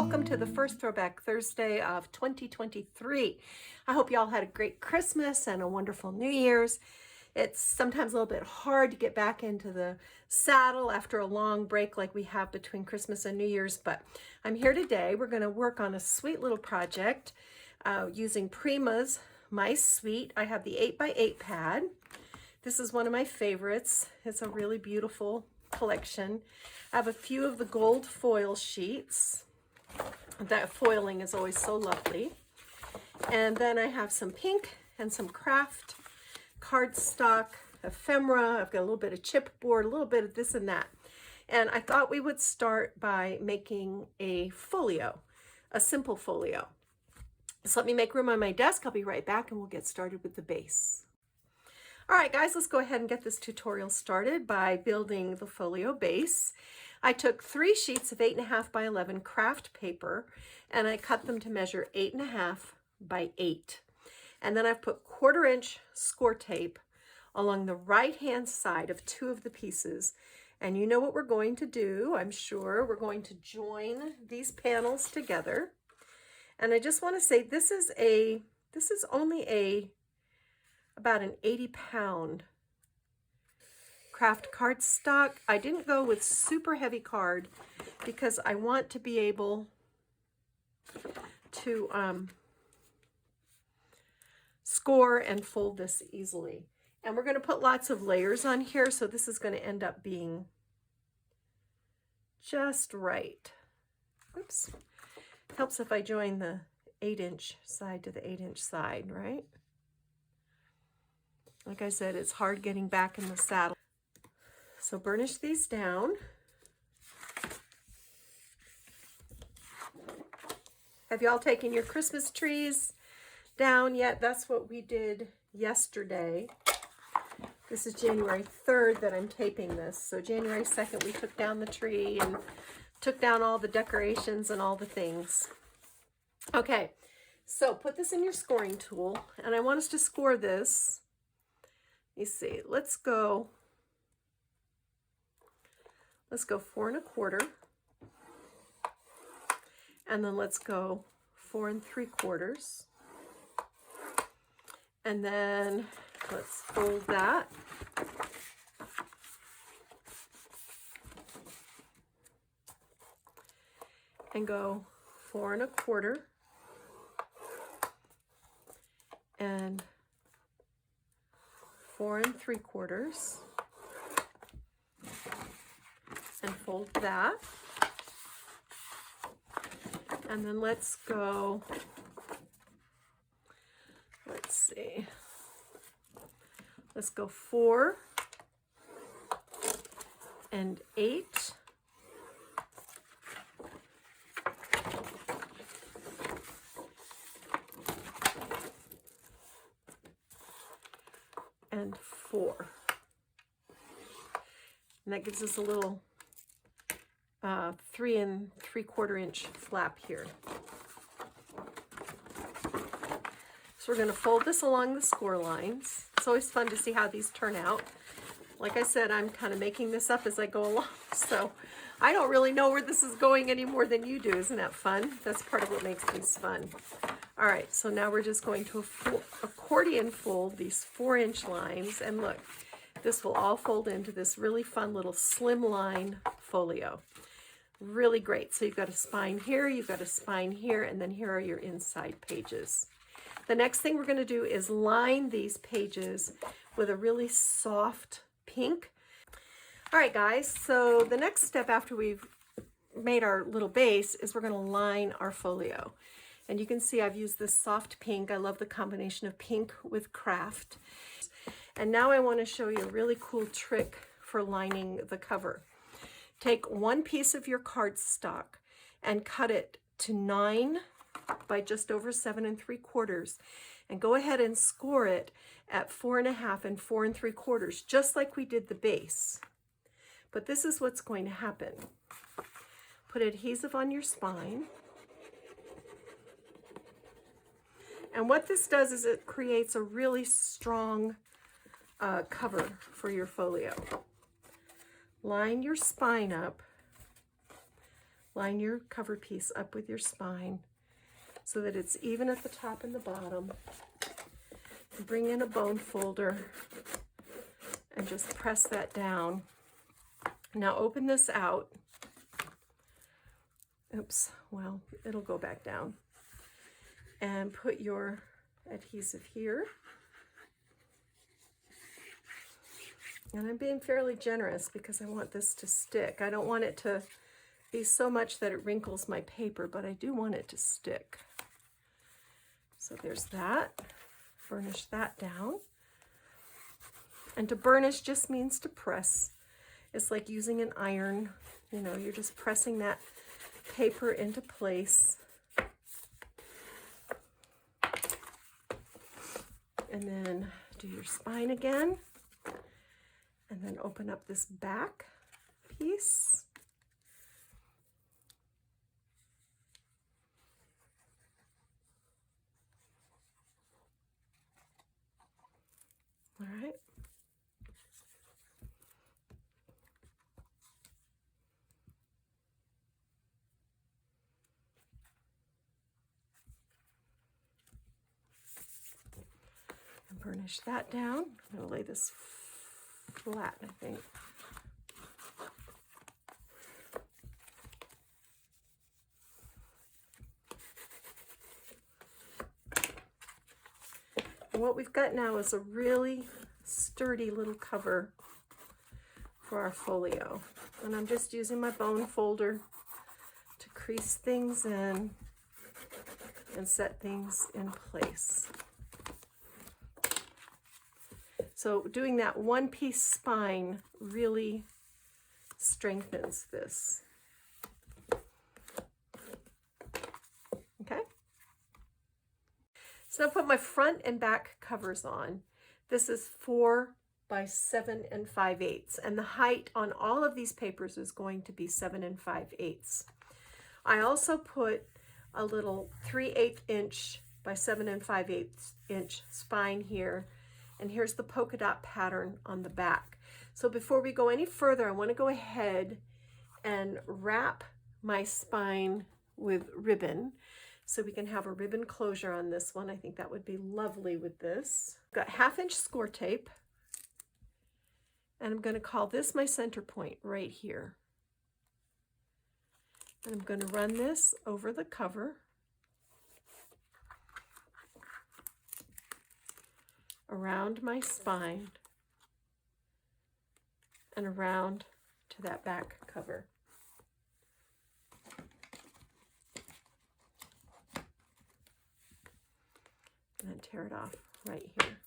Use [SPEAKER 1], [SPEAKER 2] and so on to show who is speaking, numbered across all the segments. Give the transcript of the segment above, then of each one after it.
[SPEAKER 1] welcome to the first Throwback Thursday of 2023. I hope y'all had a great Christmas and a wonderful New Year's. It's sometimes a little bit hard to get back into the saddle after a long break like we have between Christmas and New Year's, but I'm here today. We're going to work on a sweet little project using Prima's My Sweet. I have the 8x8 pad. This is one of my favorites. It's a really beautiful collection. I have a few of the gold foil sheets. That foiling is always so lovely. And then I have some pink and some craft cardstock, ephemera. I've got a little bit of chipboard, a little bit of this and that. And I thought we would start by making a folio, a simple folio. So let me make room on my desk. I'll be right back and we'll get started with the base. All right, guys, let's go ahead and get this tutorial started by building the folio base. I took 3 sheets of 8.5 by 11 craft paper and I cut them to measure 8.5 by 8. And then I've put 1/4 inch score tape along the right-hand side of 2 of the pieces. And you know what we're going to do, I'm sure. We're going to join these panels together. And I just want to say this is only about an 80-pound craft cardstock. I didn't go with super heavy card because I want to be able to score and fold this easily. And we're going to put lots of layers on here, so this is going to end up being just right. Oops. Helps if I join the 8-inch side to the 8-inch side, right? Like I said, it's hard getting back in the saddle. So burnish these down. Have y'all taken your Christmas trees down yet? That's what we did yesterday. This is January 3rd that I'm taping this. So January 2nd, we took down the tree and took down all the decorations and all the things. Okay, so put this in your scoring tool, and I want us to score this. You see, let's go 4 1/4, and then let's go 4 3/4, and then let's fold that. And go 4 1/4 and 4 3/4 and fold that. And then let's go, let's see, let's go 4 and 8. And 4. And that gives us a little 3 3/4 inch flap here. So we're going to fold this along the score lines. It's always fun to see how these turn out. Like I said, I'm kind of making this up as I go along, so I don't really know where this is going any more than you do. Isn't that fun? That's part of what makes these fun. All right, so now we're just going to accordion fold these 4-inch lines, and look, this will all fold into this really fun little slimline folio. Really great. So you've got a spine here, you've got a spine here, and then here are your inside pages. The next thing we're going to do is line these pages with a really soft pink. All right, guys, so the next step after we've made our little base is we're going to line our folio. And you can see I've used this soft pink. I love the combination of pink with craft. And now I want to show you a really cool trick for lining the cover. Take one piece of your cardstock and cut it to 9 by just over 7 3/4, and go ahead and score it at 4 1/2 and 4 3/4, just like we did the base. But this is what's going to happen. Put adhesive on your spine. And what this does is it creates a really strong cover for your folio. Line your spine up line your cover piece up with your spine so that it's even at the top and the bottom. Bring in a bone folder and just press that down. Now open this out. Oops, well, it'll go back down. And put your adhesive here. And I'm being fairly generous because I want this to stick. I don't want it to be so much that it wrinkles my paper, but I do want it to stick. So there's that. Burnish that down. And to burnish just means to press. It's like using an iron. You know, you're just pressing that paper into place. And then do your spine again. And then open up this back piece. All right. And burnish that down. I'm going to lay this flat, I think. And what we've got now is a really sturdy little cover for our folio. And I'm just using my bone folder to crease things in and set things in place. So doing that one piece spine really strengthens this. Okay. So now put my front and back covers on. This is 4 by 7 5/8, and the height on all of these papers is going to be 7 5/8. I also put a little 3/8 inch by 7 5/8 inch spine here, and here's the polka dot pattern on the back. So before we go any further, I want to go ahead and wrap my spine with ribbon so we can have a ribbon closure on this one. I think that would be lovely with this. Got 1/2 inch score tape, and I'm going to call this my center point right here. And I'm going to run this over the cover, around my spine, and around to that back cover. And then tear it off right here.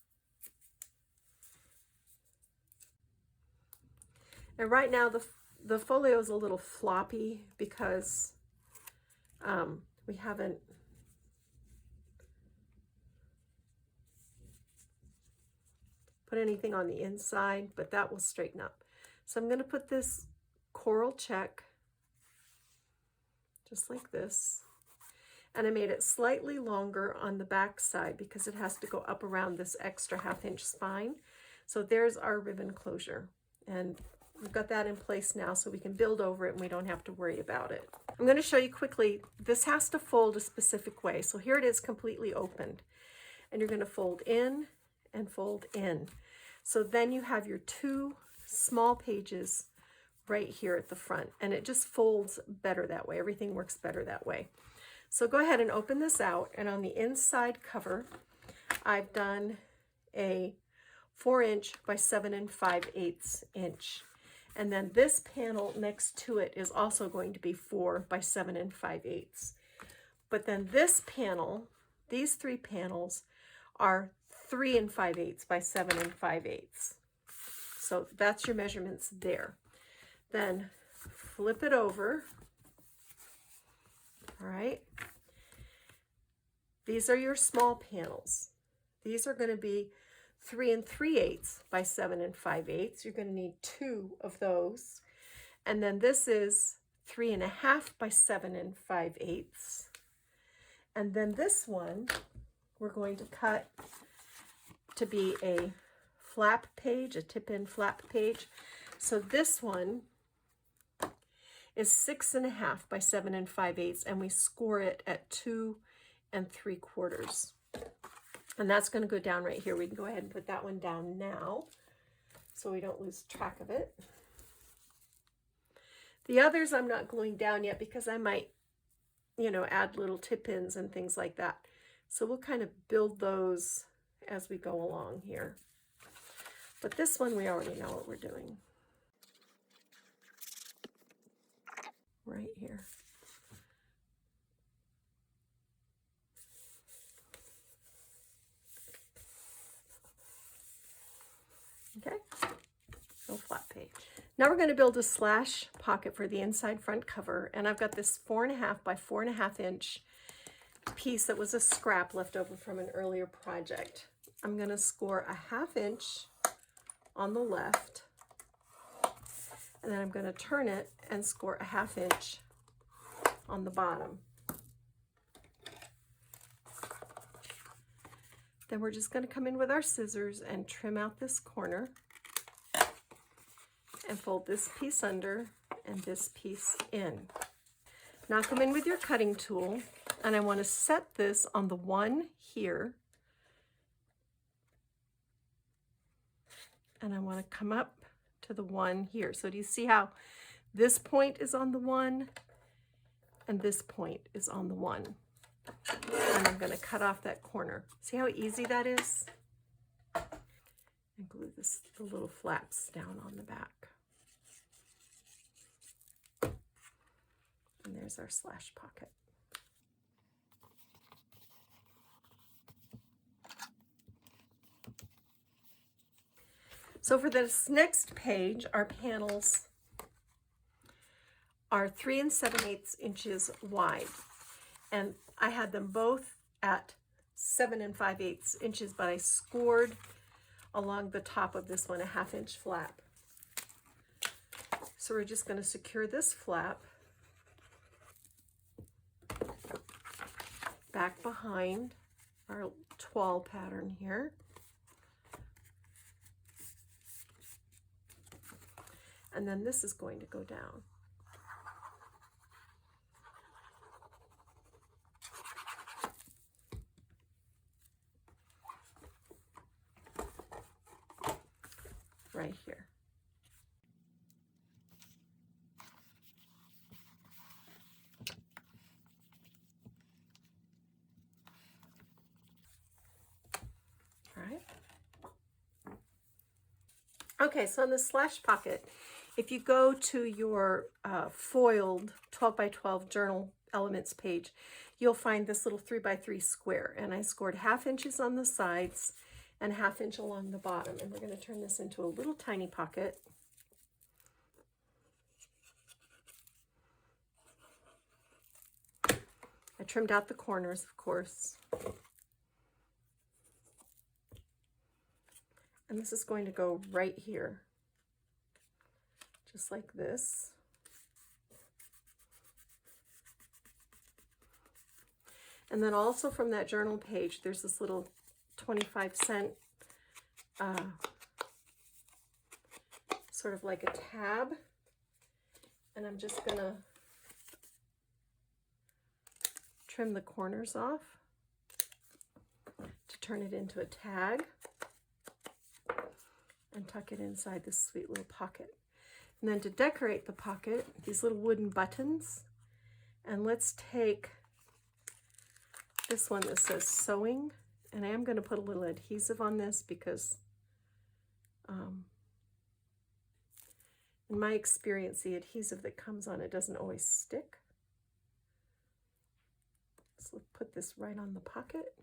[SPEAKER 1] And right now the folio is a little floppy because we haven't put anything on the inside, but that will straighten up. So I'm going to put this coral check just like this. And I made it slightly longer on the back side because it has to go up around this extra 1/2 inch spine. So there's our ribbon closure. And we've got that in place now so we can build over it and we don't have to worry about it. I'm going to show you quickly. This has to fold a specific way. So here it is completely opened. And you're going to fold in and fold in. So then you have your 2 small pages right here at the front. And it just folds better that way. Everything works better that way. So go ahead and open this out, and on the inside cover, I've done a 4 inch by 7 5/8 inch. And then this panel next to it is also going to be 4 by 7 5/8. But then this panel, these 3 panels are 3 5/8 by 7 5/8. So that's your measurements there. Then flip it over. All right. These are your small panels. These are going to be 3 3/8 by 7 5/8. You're going to need 2 of those. And then this is 3 1/2 by 7 5/8. And then this one, we're going to cut to be a flap page, a tip-in flap page. So this one is 6.5 by 7 5/8, and we score it at 2 3/4. And that's going to go down right here. We can go ahead and put that one down now so we don't lose track of it. The others I'm not gluing down yet because I might, you know, add little tip-ins and things like that. So we'll kind of build those as we go along here. But this one, we already know what we're doing. Right here. Okay, no flat page. Now we're going to build a slash pocket for the inside front cover, and I've got this 4.5 by 4.5 inch piece that was a scrap left over from an earlier project. I'm going to score a 1/2 inch on the left, and then I'm going to turn it and score a 1/2 inch on the bottom. Then we're just going to come in with our scissors and trim out this corner and fold this piece under and this piece in. Now come in with your cutting tool, and I want to set this on the one here, and I want to come up to the one here. So do you see how this point is on the one and this point is on the one? And I'm going to cut off that corner. See how easy that is? And glue the little flaps down on the back. And there's our slash pocket. So for this next page, our panels are 3 7/8 inches wide. And I had them both at 7 5/8 inches, but I scored along the top of this one a 1/2 inch flap. So we're just going to secure this flap back behind our toile pattern here. And then this is going to go down. Right here. All right. Okay, so on the slash pocket, if you go to your foiled 12 by 12 journal elements page, you'll find this little 3 by 3 square, and I scored 1/2 inches on the sides and 1/2 inch along the bottom, and we're going to turn this into a little tiny pocket. I trimmed out the corners, of course. And this is going to go right here, just like this. And then also from that journal page, there's this little 25-cent sort of like a tab, and I'm just gonna trim the corners off to turn it into a tag and tuck it inside this sweet little pocket. And then to decorate the pocket, these little wooden buttons, and let's take this one that says sewing, and I am going to put a little adhesive on this because in my experience, the adhesive that comes on it doesn't always stick. So let's put this right on the pocket.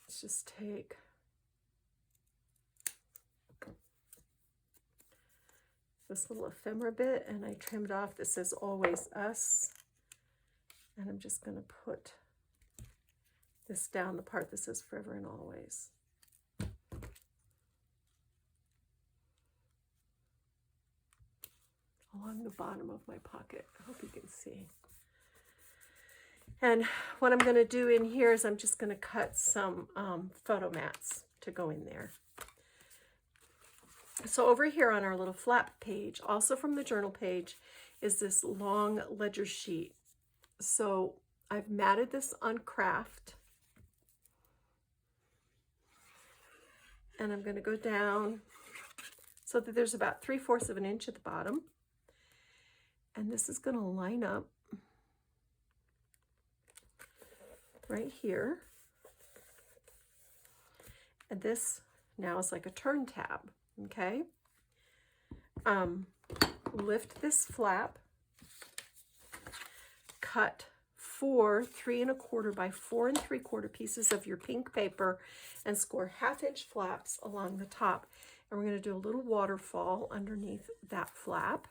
[SPEAKER 1] Let's just take this little ephemera bit, and I trimmed off, this says always us, and I'm just going to put this down, the part that says forever and always. Along the bottom of my pocket. I hope you can see. And what I'm going to do in here is I'm just going to cut some photo mats to go in there. So over here on our little flap page, also from the journal page, is this long ledger sheet. So I've matted this on craft, and I'm going to go down so that there's about 3/4 of an inch at the bottom. And this is going to line up right here. And this now is like a turn tab, okay? Lift this flap, cut 4 3¼ by 4 3/4 pieces of your pink paper and score 1/2 inch flaps along the top. And we're going to do a little waterfall underneath that flap.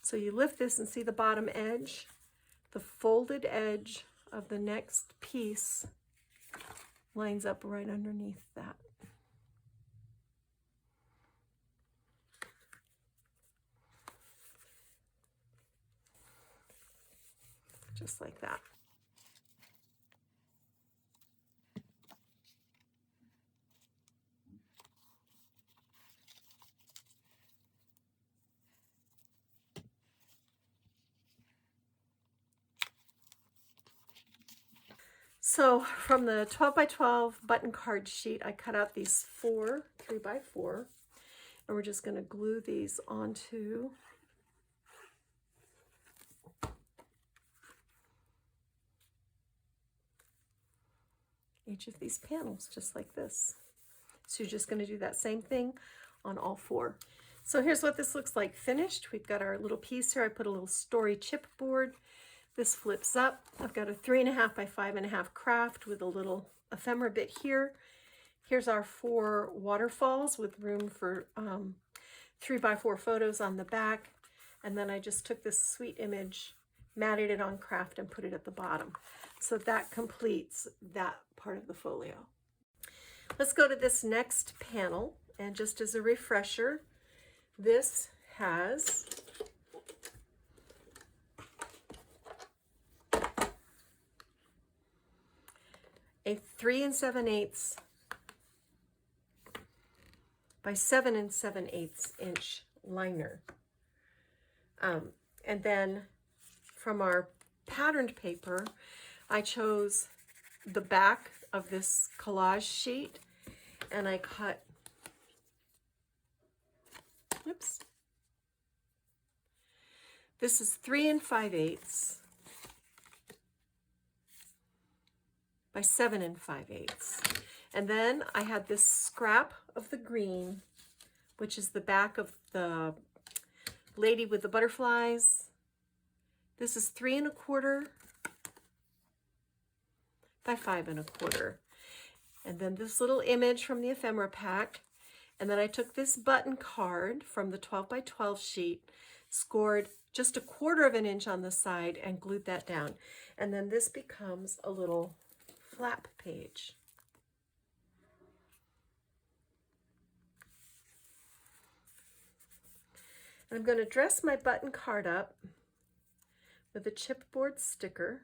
[SPEAKER 1] So you lift this and see the bottom edge, the folded edge of the next piece lines up right underneath that. Just like that. So from the 12 by 12 button card sheet, I cut out these 4 3x4, and we're just going to glue these onto each of these panels, just like this. So you're just going to do that same thing on all 4. So here's what this looks like finished. We've got our little piece here. I put a little story chipboard. This flips up. I've got a 3.5 by 5.5 craft with a little ephemera bit here. Here's our 4 waterfalls with room for 3x4 photos on the back. And then I just took this sweet image, matted it on craft, and put it at the bottom. So that completes that part of the folio. Let's go to this next panel. And just as a refresher, this has a 3 7/8 by 7 7/8 inch liner. And then from our patterned paper, I chose the back of this collage sheet, and I cut, oops, this is 3 5/8 by 7 5/8. And then I had this scrap of the green, which is the back of the lady with the butterflies. This is 3 1/4 by 5 1/4. And then this little image from the ephemera pack. And then I took this button card from the 12 by 12 sheet, scored just 1/4 of an inch on the side, and glued that down. And then this becomes a little flap page. And I'm going to dress my button card up with a chipboard sticker.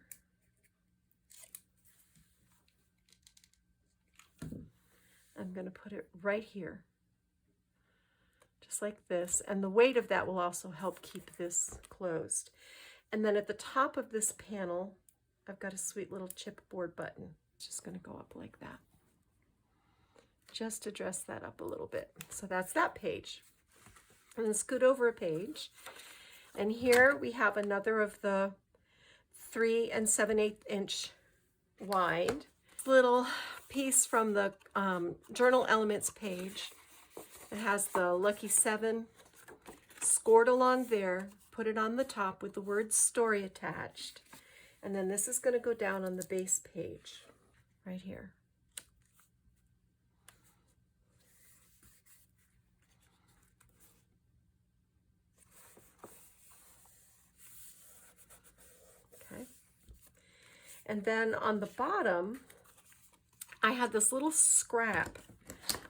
[SPEAKER 1] I'm going to put it right here, just like this. And the weight of that will also help keep this closed. And then at the top of this panel, I've got a sweet little chipboard button. It's just going to go up like that, just to dress that up a little bit. So that's that page. And then scoot over a page. And here we have another of the 3 7/8 inch wide little piece from the Journal Elements page. It has the lucky 7 scored along there, put it on the top with the word story attached. And then this is going to go down on the base page right here. Okay. And then on the bottom, I had this little scrap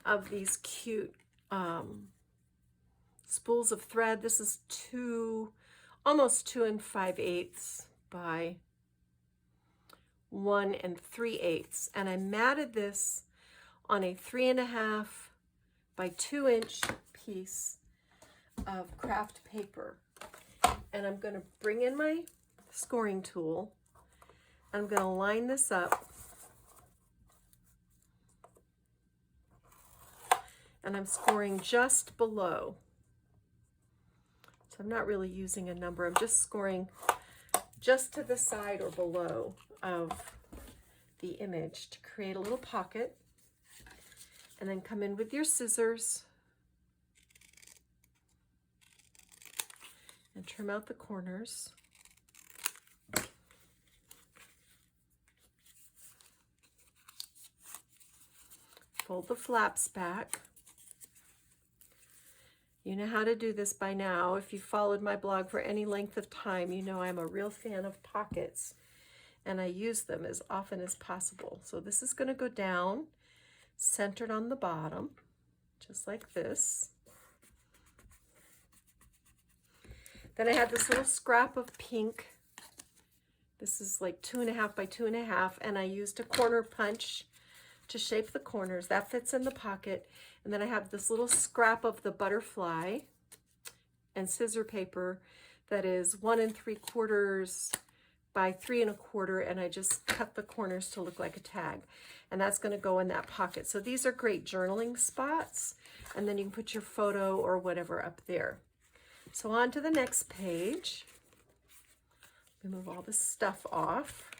[SPEAKER 1] of these cute spools of thread. This is almost 2 5/8 by 1 3/8. And I matted this on a 3.5 by 2 inch piece of craft paper. And I'm going to bring in my scoring tool. I'm going to line this up. And I'm scoring just below. So I'm not really using a number. I'm just scoring just to the side or below of the image to create a little pocket. And then come in with your scissors and trim out the corners. Fold the flaps back. You know how to do this by now. If you've followed my blog for any length of time, you know I'm a real fan of pockets, and I use them as often as possible. So this is going to go down, centered on the bottom, just like this. Then I had this little scrap of pink. This is like 2.5 by 2.5, and I used a corner punch to shape the corners. That fits in the pocket. And then I have this little scrap of the butterfly and scissor paper that is 1 3/4 by 3 1/4, and I just cut the corners to look like a tag. And that's going to go in that pocket. So these are great journaling spots, and then you can put your photo or whatever up there. So on to the next page. Let me move all this stuff off.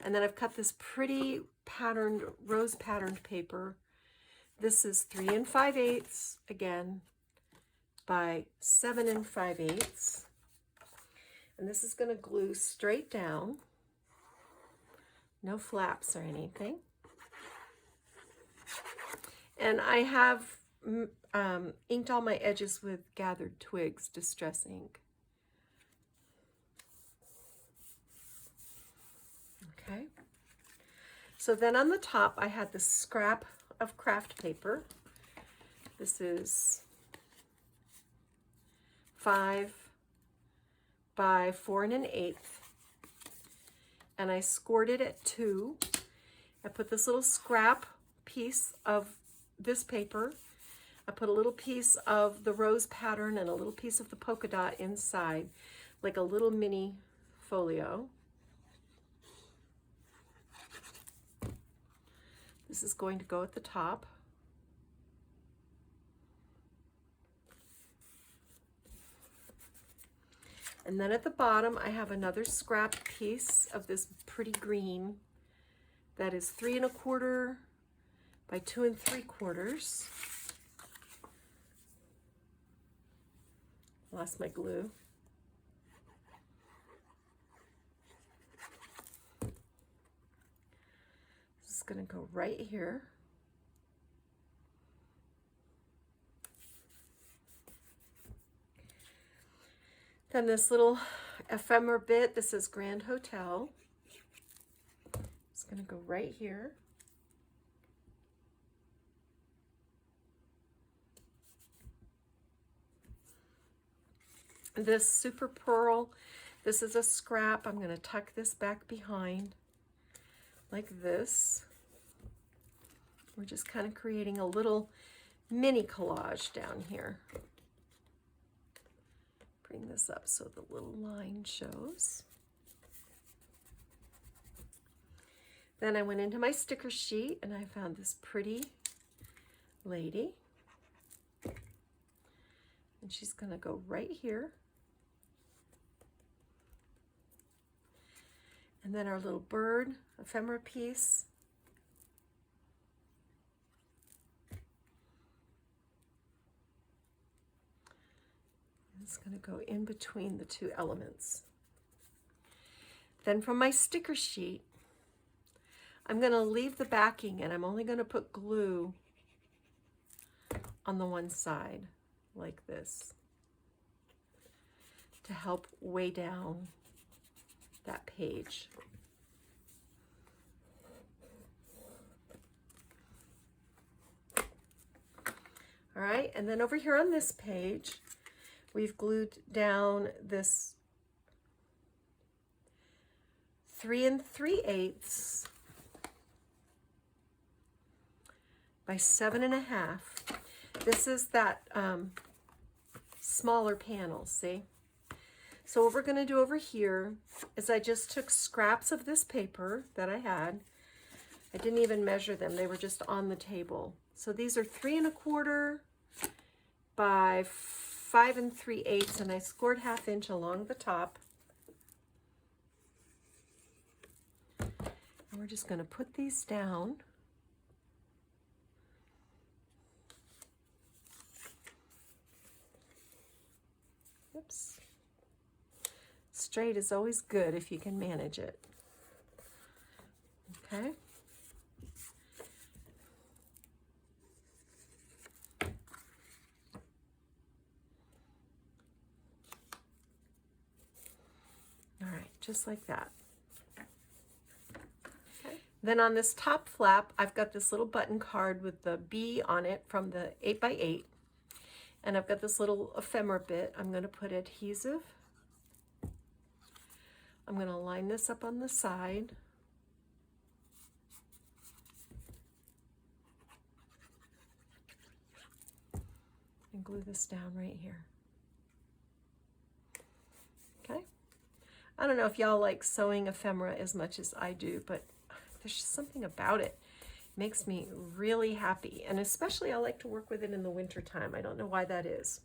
[SPEAKER 1] And then I've cut this pretty patterned, rose patterned paper. This is 3 5/8, again, by 7 5/8. And this is going to glue straight down. No flaps or anything. And I have inked all my edges with Gathered Twigs Distress ink. Okay. So then on the top, I had this scrap of craft paper. This is 5 by 4 1/8. And I scored it at 2. I put this little scrap piece of this paper. I put a little piece of the rose pattern and a little piece of the polka dot inside, like a little mini folio. This is going to go at the top. And then at the bottom, I have another scrap piece of this pretty green that is 3 1/4 by 2 3/4. Lost my glue. This is going to go right here. Then this little ephemera bit, this is Grand Hotel. It's going to go right here. This Super Pearl, this is a scrap. I'm going to tuck this back behind like this. We're just kind of creating a little mini collage down here. Bring this up so the little line shows. Then I went into my sticker sheet and I found this pretty lady. And she's going to go right here. And then our little bird ephemera piece. It's going to go in between the two elements. Then from my sticker sheet, I'm going to leave the backing and I'm only going to put glue on the one side like this to help weigh down that page. All right, and then over here on this page, we've glued down this 3 3/8 by 7.5. This is that smaller panel, see? So what we're going to do over here is I just took scraps of this paper that I had. I didn't even measure them. They were just on the table. So these are 3 1/4 by 5 3/8, and I scored 1/2 inch along the top. And we're just going to put these down. Oops. Straight is always good if you can manage it. Okay. All right, just like that. Okay. Then on this top flap, I've got this little button card with the B on it from the 8 by 8. And I've got this little ephemera bit. I'm going to put adhesive. I'm going to line this up on the side. And glue this down right here. Okay. I don't know if y'all like sewing ephemera as much as I do, but there's just something about it. Makes me really happy, and especially I like to work with it in the winter time. I don't know why that is.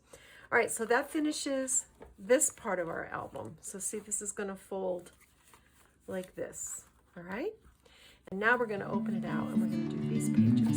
[SPEAKER 1] All right, so that finishes this part of our album. So see, this is going to fold like this. All right, and now we're going to open it out and we're going to do these pages.